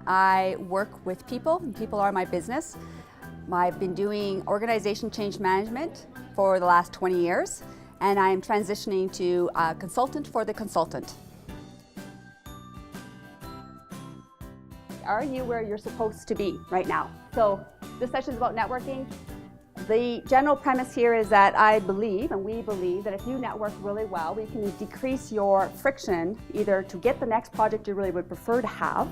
I work with people, and people are my business. I've been doing organization change management for the last 20 years, and I'm transitioning to a consultant for the consultant. Are you where you're supposed to be right now? So this session is about networking. The general premise here is that I believe, and we believe, that if you network really well, we can decrease your friction either to get the next project you really would prefer to have,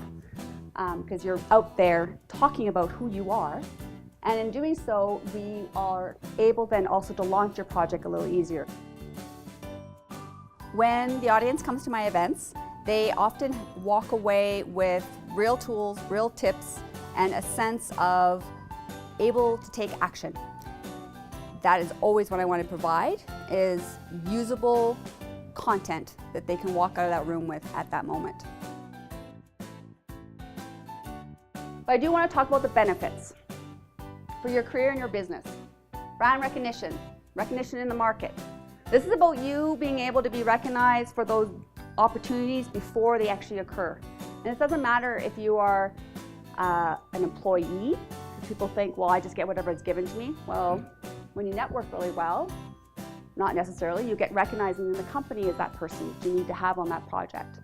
because you're out there talking about who you are. And in doing so, we are able then also to launch your project a little easier. When the audience comes to my events, they often walk away with real tools, real tips, and a sense of able to take action. That is always what I want to provide, is usable content that they can walk out of that room with at that moment. But I do want to talk about the benefits for your career and your business. Brand recognition, recognition in the market. This is about you being able to be recognized for those opportunities before they actually occur. And it doesn't matter if you are an employee. People think, well, I just get whatever is given to me. Well, when you network really well, not necessarily, you get recognized in the company as that person that you need to have on that project.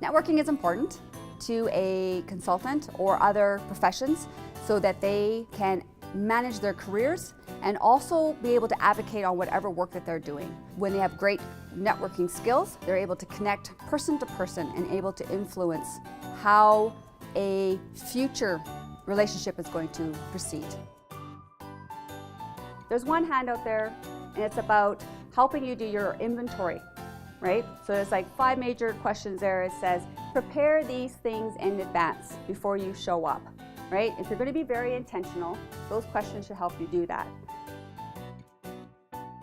Networking is important to a consultant or other professions so that they can manage their careers and also be able to advocate on whatever work that they're doing. When they have great networking skills, they're able to connect person to person and able to influence how a future relationship is going to proceed. There's one handout there, and it's about helping you do your inventory, right? So there's like 5 major questions there. It says, prepare these things in advance before you show up, right? If you're going to be very intentional, those questions should help you do that.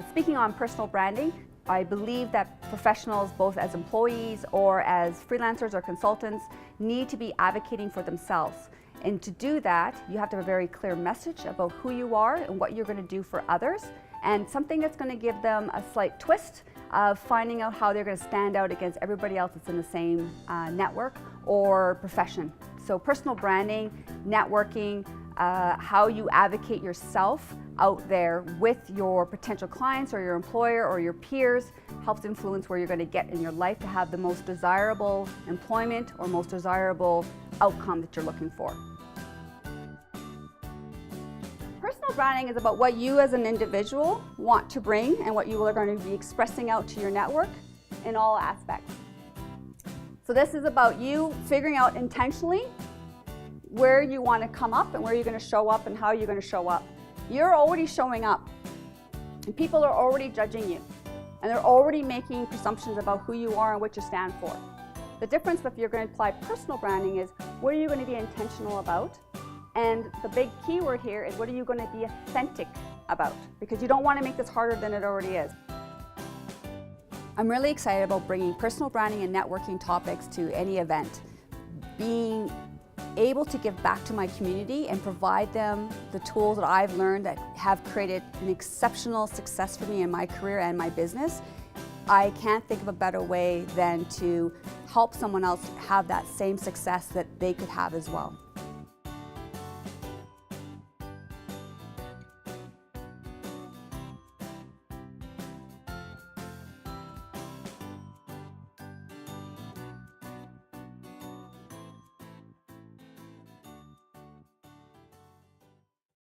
Speaking on personal branding, I believe that professionals, both as employees or as freelancers or consultants, need to be advocating for themselves. And to do that, you have to have a very clear message about who you are and what you're going to do for others, and something that's going to give them a slight twist of finding out how they're going to stand out against everybody else that's in the same network or profession. So personal branding, networking, how you advocate yourself out there with your potential clients or your employer or your peers helps influence where you're going to get in your life to have the most desirable employment or most desirable outcome that you're looking for. Personal branding is about what you as an individual want to bring and what you are going to be expressing out to your network in all aspects. So this is about you figuring out intentionally where you want to come up and where you're going to show up and how you're going to show up. You're already showing up, and people are already judging you, and they're already making presumptions about who you are and what you stand for. The difference if you're going to apply personal branding is what are you going to be intentional about? And the big keyword here is what are you going to be authentic about? Because you don't want to make this harder than it already is. I'm really excited about bringing personal branding and networking topics to any event. Being able to give back to my community and provide them the tools that I've learned that have created an exceptional success for me in my career and my business. I can't think of a better way than to help someone else have that same success that they could have as well.